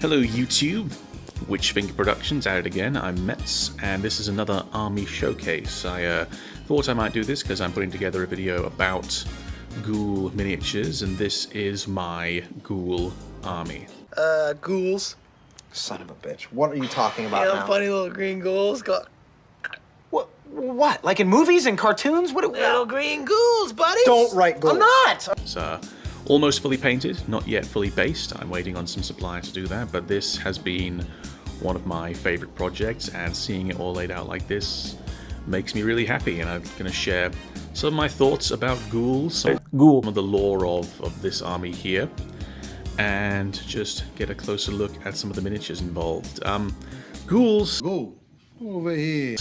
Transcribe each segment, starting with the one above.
Hello YouTube, Witchfinger Productions at it again. I'm Metz, and this is another army showcase. I thought I might do this because I'm putting together a video about ghoul miniatures, and this is my ghoul army. Ghouls. Son of a bitch. What are you talking about now? Funny little green ghouls. What? Like in movies and cartoons? Little green ghouls, buddy. Don't write ghouls. I'm not. It's almost fully painted, not yet fully based. I'm waiting on some suppliers to do that, but this has been one of my favorite projects, and seeing it all laid out like this makes me really happy, and I'm going to share some of my thoughts about ghouls, some of the lore of this army here, and just get a closer look at some of the miniatures involved. Ghouls Over here.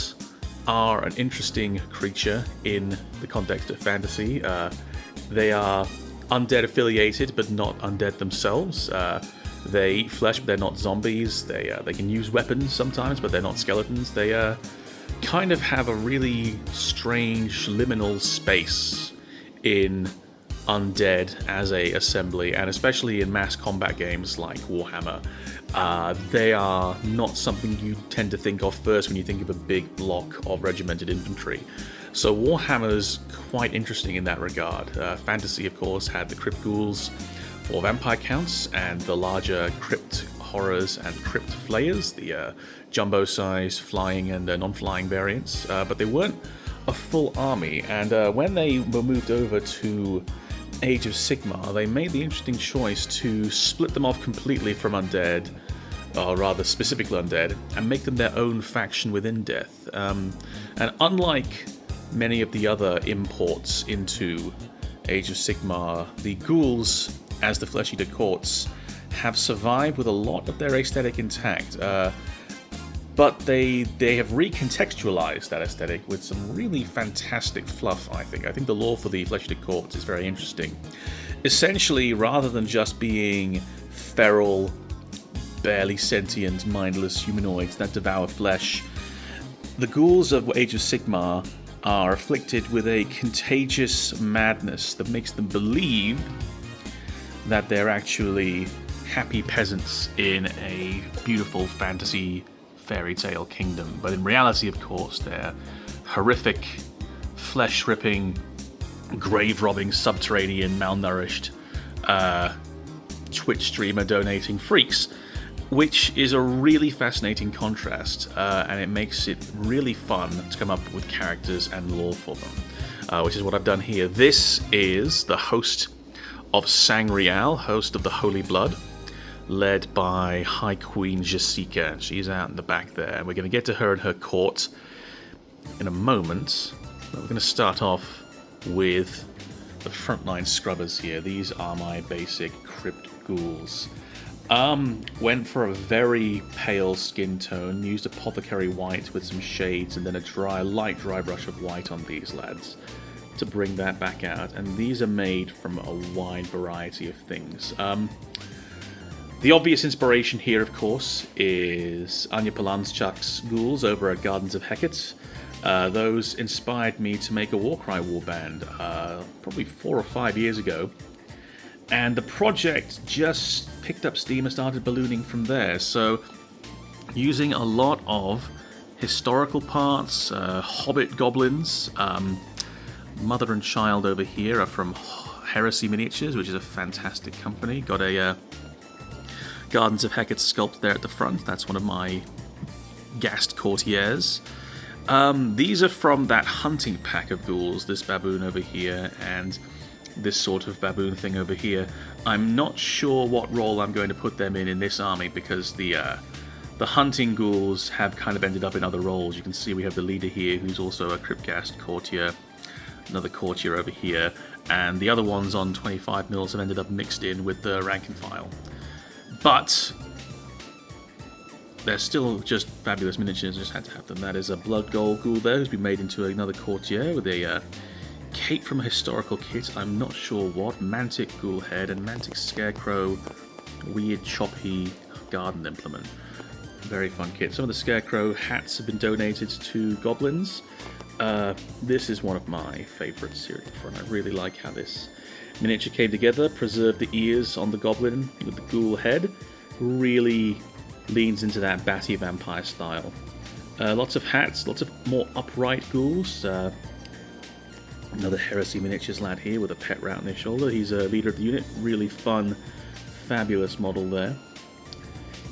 are an interesting creature in the context of fantasy. They are undead affiliated, but not undead themselves. They eat flesh, but they're not zombies. They can use weapons sometimes, but they're not skeletons. They kind of have a really strange liminal space in undead as a assembly, and especially in mass combat games like Warhammer. They are not something you tend to think of first when you think of a big block of regimented infantry. So Warhammer's quite interesting in that regard. Fantasy, of course, had the Crypt Ghouls for vampire counts, and the larger Crypt Horrors and Crypt Flayers, the jumbo-sized flying and non-flying variants, but they weren't a full army. And when they were moved over to Age of Sigmar, they made the interesting choice to split them off completely from undead, or rather specifically undead, and make them their own faction within Death. And unlike many of the other imports into Age of Sigmar, the ghouls, as the Flesh Eater Courts, have survived with a lot of their aesthetic intact, but they have recontextualized that aesthetic with some really fantastic fluff, I think. I think the lore for the Flesh Eater Courts is very interesting. Essentially, rather than just being feral, barely sentient, mindless humanoids that devour flesh, the ghouls of Age of Sigmar are afflicted with a contagious madness that makes them believe that they're actually happy peasants in a beautiful fantasy fairy tale kingdom. But in reality, of course, they're horrific, flesh-ripping, grave-robbing, subterranean, malnourished, Twitch streamer donating freaks, which is a really fascinating contrast, and it makes it really fun to come up with characters and lore for them, which is what I've done here. This is the host of Sangreal, host of the Holy Blood, led by High Queen Jessica. She's out in the back there, and we're going to get to her and her court in a moment. But we're going to start off with the frontline scrubbers here. These are my basic Crypt Ghouls. Went for a very pale skin tone, used apothecary white with some shades, and then a light dry brush of white on these lads to bring that back out. And these are made from a wide variety of things. The obvious inspiration here, of course, is Anya Polanszczuk's Ghouls over at Gardens of Hecate. Those inspired me to make a Warcry warband probably 4 or 5 years ago. And the project just picked up steam and started ballooning from there. So, using a lot of historical parts, hobbit goblins, mother and child over here are from Heresy Miniatures, which is a fantastic company. Got a Gardens of Hecate sculpt there at the front. That's one of my Ghast courtiers. These are from that hunting pack of ghouls, this baboon over here, and this sort of baboon thing over here. I'm not sure what role I'm going to put them in this army, because the hunting ghouls have kind of ended up in other roles. You can see we have the leader here, who's also a Cryptghast courtier, another courtier over here, and the other ones on 25 mils have ended up mixed in with the rank and file. But they're still just fabulous miniatures, just had to have them. That is a Blood Gold Ghoul there, who's been made into another courtier with a cape from a historical kit, I'm not sure what, Mantic Ghoul head, and Mantic Scarecrow weird choppy garden implement. Very fun kit. Some of the Scarecrow hats have been donated to goblins. This is one of my favourites here at the front. I really like how this miniature came together, preserved the ears on the goblin with the ghoul head, really leans into that batty vampire style. Lots of hats, lots of more upright ghouls. Another Heresy Miniatures lad here with a pet rat on his shoulder. He's a leader of the unit. Really fun, fabulous model there.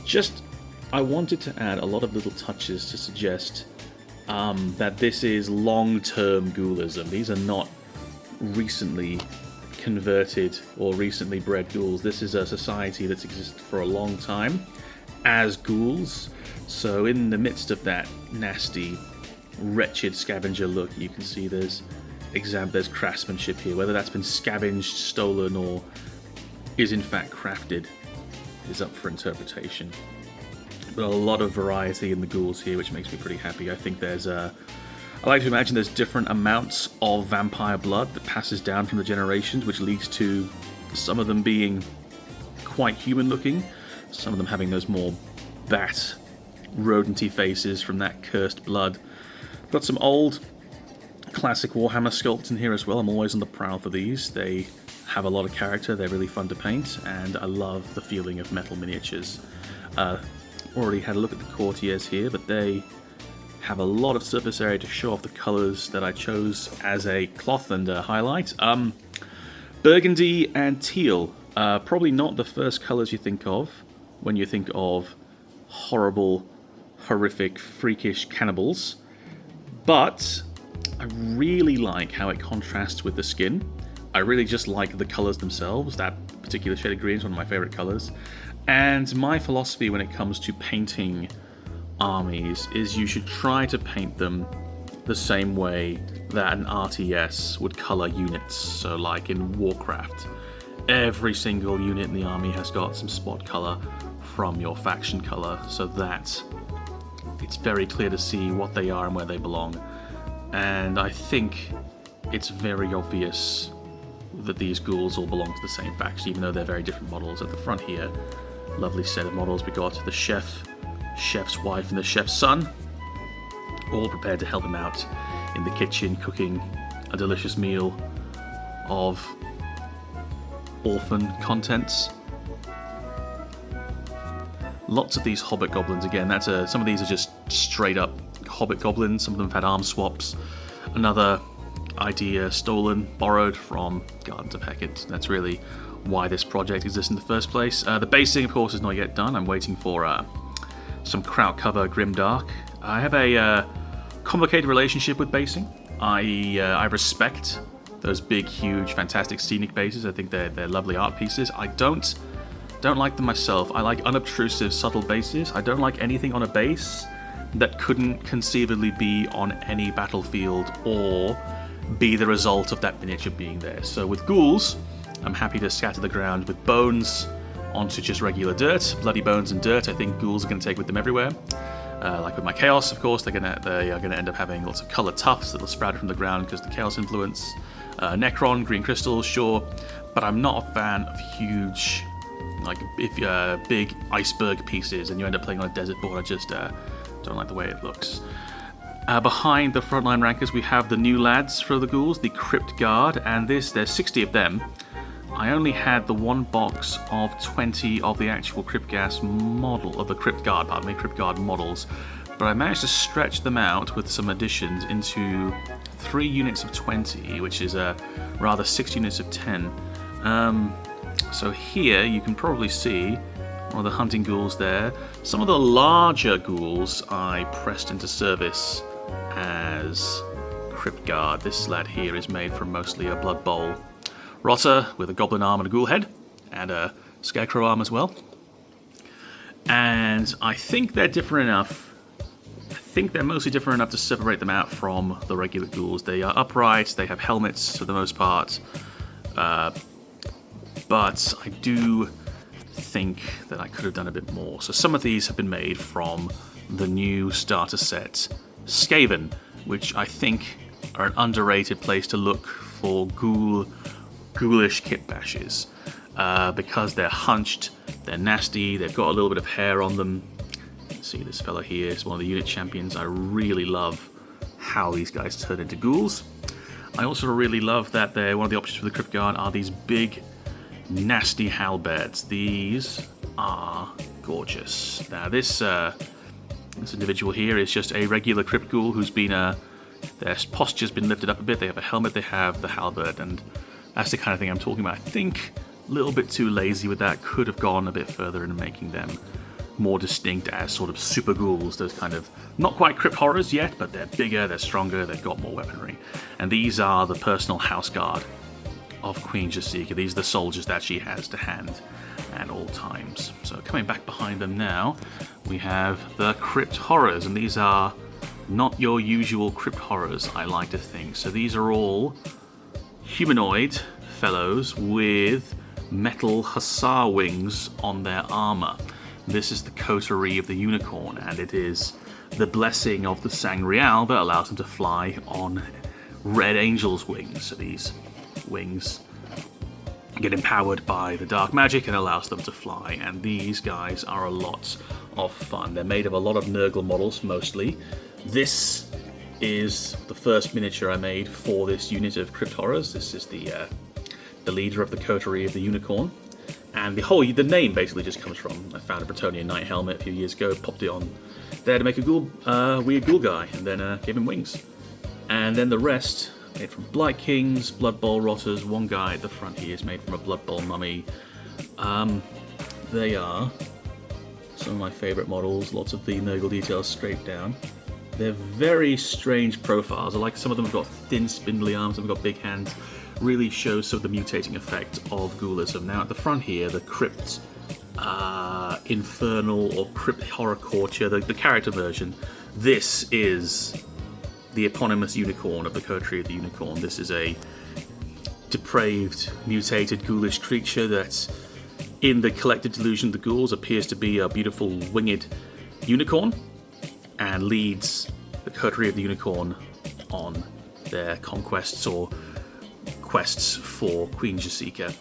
Just, I wanted to add a lot of little touches to suggest that this is long-term ghoulism. These are not recently converted or recently bred ghouls. This is a society that's existed for a long time as ghouls. So in the midst of that nasty, wretched scavenger look, you can see there's craftsmanship here. Whether that's been scavenged, stolen, or is in fact crafted is up for interpretation. But a lot of variety in the ghouls here, which makes me pretty happy. I think there's I like to imagine there's different amounts of vampire blood that passes down from the generations, which leads to some of them being quite human looking, some of them having those more bat, rodenty faces from that cursed blood. Got some old classic Warhammer sculpts in here as well. I'm always on the prowl for these. They have a lot of character, they're really fun to paint, and I love the feeling of metal miniatures. Already had a look at the courtiers here, but they have a lot of surface area to show off the colours that I chose as a cloth and a highlight. Burgundy and teal, probably not the first colours you think of when you think of horrible, horrific, freakish cannibals, but I really like how it contrasts with the skin. I really just like the colours themselves. That particular shade of green is one of my favourite colours. And my philosophy when it comes to painting armies is you should try to paint them the same way that an RTS would colour units. So like in Warcraft, every single unit in the army has got some spot colour from your faction colour, so that it's very clear to see what they are and where they belong. And I think it's very obvious that these ghouls all belong to the same faction, even though they're very different models. At the front here, lovely set of models. We got the chef, chef's wife, and the chef's son, all prepared to help him out in the kitchen, cooking a delicious meal of orphan contents. Lots of these hobbit goblins again. Some of these are just straight up hobbit goblins. Some of them have had arm swaps. Another idea stolen, borrowed from Gardens of Hecate. That's really why this project exists in the first place. The basing, of course, is not yet done. I'm waiting for some kraut cover grimdark. I have a complicated relationship with basing. I respect those big, huge, fantastic scenic bases. I think they're lovely art pieces. I don't like them myself. I like unobtrusive, subtle bases. I don't like anything on a base that couldn't conceivably be on any battlefield or be the result of that miniature being there. So with ghouls, I'm happy to scatter the ground with bones onto just regular dirt. Bloody bones and dirt, I think ghouls are going to take with them everywhere. Like with my Chaos, of course, they are going to end up having lots of colour tufts that will sprout from the ground because of the Chaos influence. Necron, green crystals, sure, but I'm not a fan of huge, like big iceberg pieces, and you end up playing on a desert board. I just don't like the way it looks. Behind the frontline rankers, we have the new lads for the ghouls, the Crypt Guard, and there's 60 of them. I only had the one box of 20 of the actual Crypt Guard models, but I managed to stretch them out with some additions into 3 units of 20, which is rather 6 units of 10. So here you can probably see one of the hunting ghouls there. Some of the larger ghouls I pressed into service as Crypt Guard. This lad here is made from mostly a Blood Bowl Rotter with a goblin arm and a ghoul head, and a scarecrow arm as well. And I think they're different enough. I think they're mostly different enough to separate them out from the regular ghouls. They are upright, they have helmets for the most part, but I do think that I could have done a bit more. So some of these have been made from the new starter set Skaven, which I think are an underrated place to look for ghoulish kit bashes, because they're hunched, they're nasty, they've got a little bit of hair on them. See, this fella here is one of the unit champions. I really love how these guys turn into ghouls. I also really love that one of the options for the Crypt Guard are these big, nasty halberds. These are gorgeous. Now this individual here is just a regular Crypt Ghoul who's been their posture's been lifted up a bit. They have a helmet, they have the halberd, and that's the kind of thing I'm talking about. I think a little bit too lazy with that. Could have gone a bit further in making them more distinct as sort of super ghouls. Those kind of, not quite crypt horrors yet, but they're bigger, they're stronger, they've got more weaponry. And these are the personal house guard of Queen Jasika. These are the soldiers that she has to hand at all times. So coming back behind them now, we have the crypt horrors, and these are not your usual crypt horrors, I like to think. So these are all humanoid fellows with metal hussar wings on their armor. This is the coterie of the unicorn, and it is the blessing of the Sangreal that allows them to fly on red angel's wings. So these wings get empowered by the dark magic and allows them to fly, and these guys are a lot of fun. They're made of a lot of Nurgle models mostly. This is the first miniature I made for this unit of crypt horrors. This is the leader of the coterie of the unicorn, and the name basically just comes from, I found a Bretonnian knight helmet a few years ago, popped it on there to make a weird ghoul guy, and then gave him wings. And then the rest made from Blight Kings, Blood Bowl Rotters. One guy at the front here is made from a Blood Bowl mummy. They are some of my favourite models, lots of the Nurgle details scraped down. They're very strange profiles. I like some of them have got thin, spindly arms, some have got big hands. Really shows some of the mutating effect of ghoulism. Now at the front here, the Crypt Infernal or Crypt Horror Courtier, the character version, this is the eponymous unicorn of the coterie of the unicorn. This is a depraved, mutated, ghoulish creature that, in the collective delusion of the ghouls, appears to be a beautiful winged unicorn and leads the coterie of the unicorn on their conquests or quests for Queen Jasika,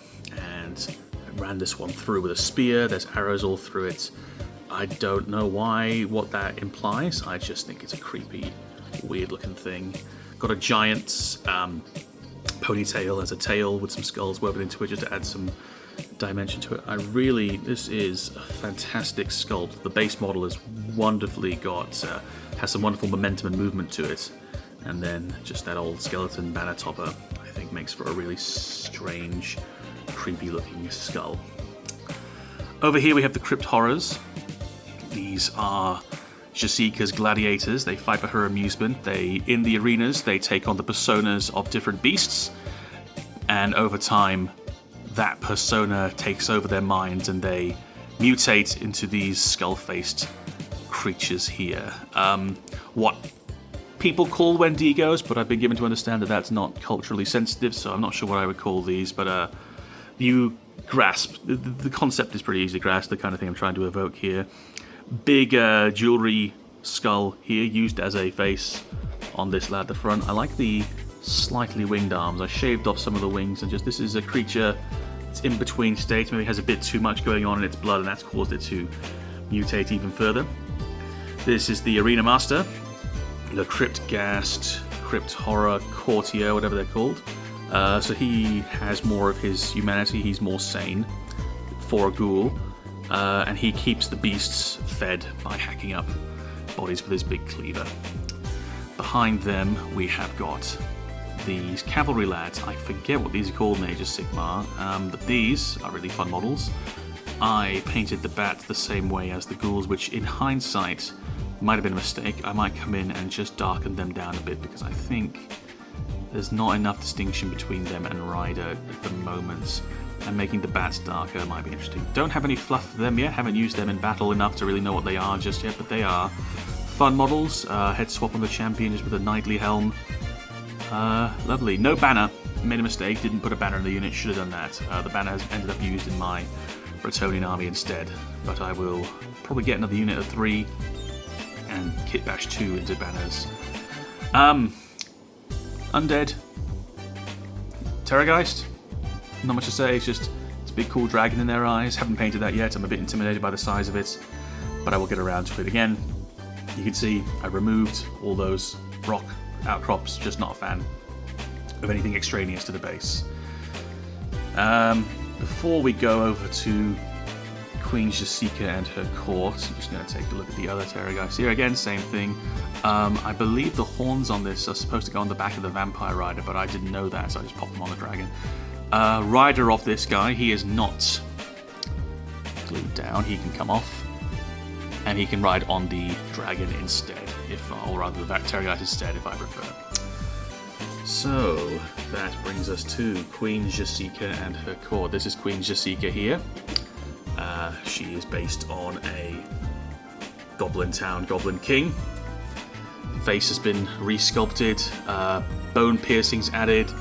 and ran this one through with a spear. There's arrows all through it. I don't know what that implies. I just think it's a creepy, weird looking thing. Got a giant ponytail as a tail with some skulls woven into it just to add some dimension to it. This is a fantastic sculpt. The base model is wonderfully has some wonderful momentum and movement to it, and then just that old skeleton banner topper I think makes for a really strange, creepy looking skull. Over here we have the Crypt Horrors. These are Jasika's gladiators. They fight for her amusement. In the arenas, they take on the personas of different beasts, and over time that persona takes over their minds and they mutate into these skull-faced creatures here. What people call Wendigos, but I've been given to understand that that's not culturally sensitive, so I'm not sure what I would call these, but you grasp. The concept is pretty easy to grasp, the kind of thing I'm trying to evoke here. Big jewelry skull here, used as a face on this lad at the front. I like the slightly winged arms. I shaved off some of the wings, and this is a creature that's in between states, maybe has a bit too much going on in its blood, and that's caused it to mutate even further. This is the Arena Master, the Crypt Ghast, Crypt Horror Courtier, whatever they're called. So he has more of his humanity, he's more sane for a ghoul, and he keeps the beasts fed by hacking up bodies with his big cleaver. Behind them we have got these cavalry lads. I forget what these are called, Major Sigmar, but these are really fun models. I painted the bats the same way as the ghouls, which in hindsight might have been a mistake. I might come in and just darken them down a bit because I think there's not enough distinction between them and Ryder at the moment, and making the bats darker might be interesting. Don't have any fluff for them yet, haven't used them in battle enough to really know what they are just yet, but they are fun models. Head swap on the champion is with a knightly helm. Lovely. No banner. Made a mistake, didn't put a banner in the unit, should have done that. The banner has ended up used in my Bretonnian army instead, but I will probably get another unit of 3 and kit bash 2 into banners. Undead. Terrorgeist. Not much to say, it's a big cool dragon in their eyes. Haven't painted that yet, I'm a bit intimidated by the size of it, but I will get around to it. Again, you can see I removed all those rock outcrops, just not a fan of anything extraneous to the base. Before we go over to Queen Jessica and her court. I'm just going to take a look at the other Terrorgeist here. Again, same thing. I believe the horns on this are supposed to go on the back of the Vampire Rider, but I didn't know that, so I just popped them on the dragon. Rider of this guy, he is not glued down. He can come off, and he can ride on the dragon instead, or rather the Terrorgeist instead, if I prefer. So that brings us to Queen Jessica and her court. This is Queen Jessica here. She is based on a Goblin Town Goblin King. Face has been resculpted, bone piercings added,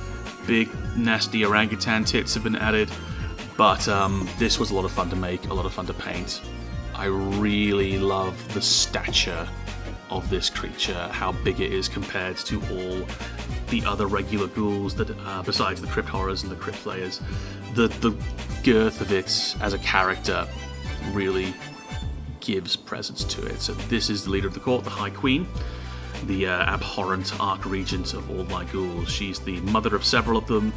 big nasty orangutan tits have been added, but this was a lot of fun to make, a lot of fun to paint. I really love the stature of this creature, how big it is compared to all the other regular ghouls that, besides the Crypt Horrors and the Crypt Flayers. The girth of it as a character really gives presence to it. So this is the leader of the court, the High Queen, the abhorrent Archregent of all my ghouls. She's the mother of several of them,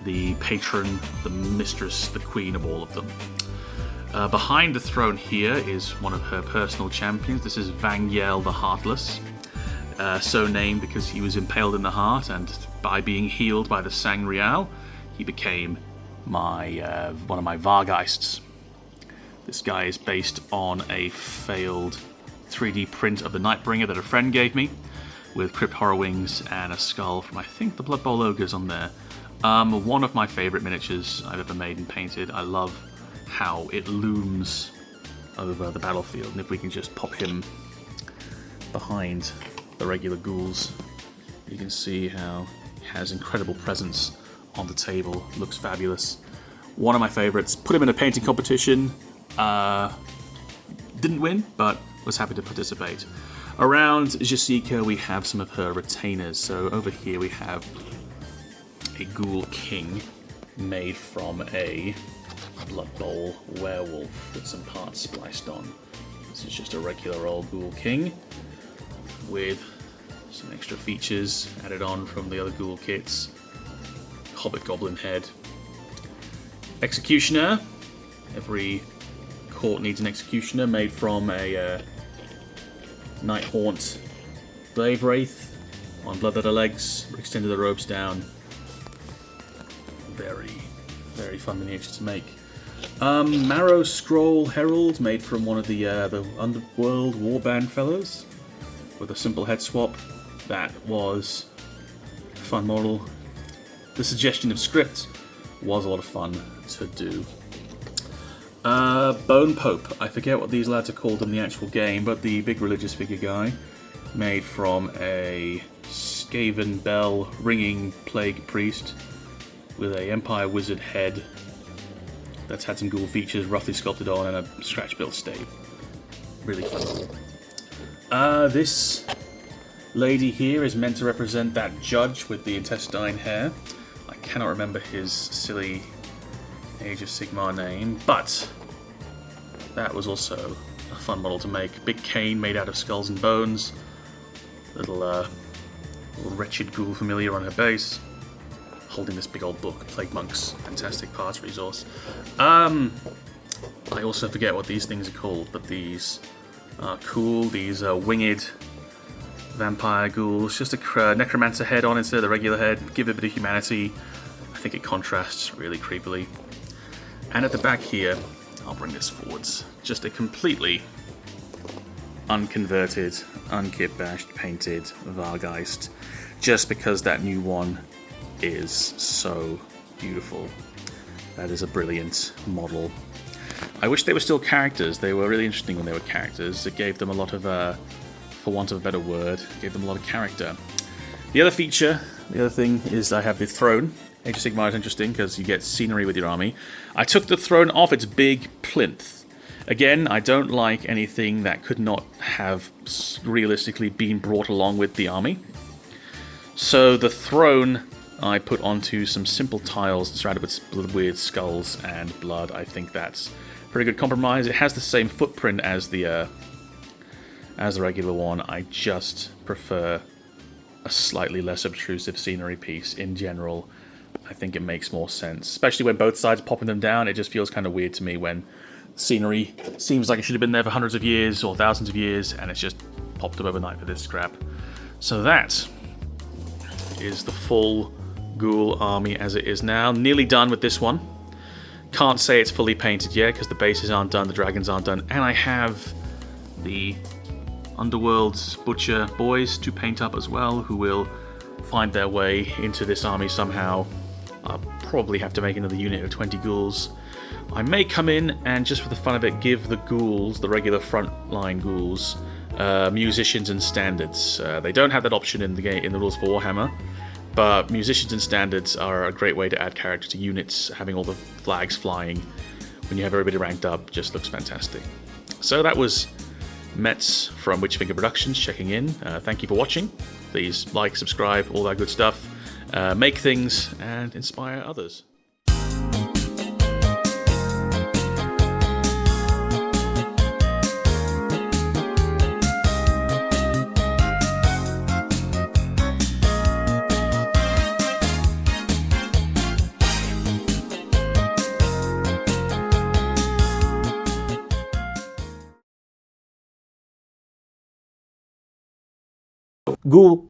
the patron, the mistress, the queen of all of them. Behind the throne here is one of her personal champions. This is Vangyel the Heartless, so named because he was impaled in the heart, and by being healed by the Sangreal, he became my one of my Vargeists. This guy is based on a failed 3D print of the Nightbringer that a friend gave me, with Crypt Horror wings and a skull from, I think, the Blood Bowl Ogres on there. One of my favourite miniatures I've ever made and painted. I love how it looms over the battlefield, and if we can just pop him behind the regular ghouls, you can see how he has incredible presence on the table, looks fabulous. One of my favourites. Put him in a painting competition, didn't win, but was happy to participate. Around Jessica we have some of her retainers. So over here we have a Ghoul King made from a Blood Bowl werewolf with some parts spliced on. This is just a regular old Ghoul King with some extra features added on from the other Ghoul kits. Hobbit Goblin head. Executioner. Every court needs an executioner, made from a Nighthaunt Glaive Wraith on Bloodletter legs. Extended the ropes down. Very, very fun miniature to make. Marrow Scroll Herald, made from one of the Underworld Warband fellows, with a simple head swap. That was a fun model. The suggestion of script was a lot of fun to do. Bone Pope. I forget what these lads are called in the actual game, but the big religious figure guy, made from a Skaven Bell ringing plague priest with a Empire Wizard head that's had some ghoul features roughly sculpted on and a scratch-built stave. Really fun. This lady here is meant to represent that judge with the intestine hair. I cannot remember his silly Age of Sigmar name, but that was also a fun model to make. Big cane made out of skulls and bones. Little wretched ghoul familiar on her base, holding this big old book, Plague Monks, fantastic parts resource. I also forget what these things are called, but these are cool. These are winged vampire ghouls, just a necromancer head on instead of the regular head, give it a bit of humanity. I think it contrasts really creepily. And at the back here, I'll bring this forwards, just a completely unconverted, unkit-bashed, painted Vargeist, just because that new one is so beautiful. That is a brilliant model. I wish they were still characters. They were really interesting when they were characters. It gave them a lot of, for want of a better word, gave them a lot of character. The other feature, the other thing, is I have the throne. Age of Sigmar is interesting because you get scenery with your army. I took the throne off its big plinth. Again, I don't like anything that could not have realistically been brought along with the army. So the throne I put onto some simple tiles surrounded with weird skulls and blood. I think that's a pretty good compromise. It has the same footprint as the regular one. I just prefer a slightly less obtrusive scenery piece in general. I think it makes more sense, especially when both sides are popping them down. It just feels kind of weird to me when scenery seems like it should have been there for hundreds of years or thousands of years, and it's just popped up overnight for this scrap. So that is the full Ghoul army as it is now. Nearly done with this one. Can't say it's fully painted yet because the bases aren't done, the dragons aren't done, and I have the Underworld's Butcher boys to paint up as well, who will find their way into this army somehow. I'll probably have to make another unit of 20 ghouls. I may come in and, just for the fun of it, give the ghouls, the regular frontline ghouls, musicians and standards. They don't have that option in the game, in the rules for Warhammer, but musicians and standards are a great way to add character to units. Having all the flags flying when you have everybody ranked up just looks fantastic. So that was Metz from Witchfinger Productions checking in. Thank you for watching. Please like, subscribe, all that good stuff. Make things and inspire others. Ghoul.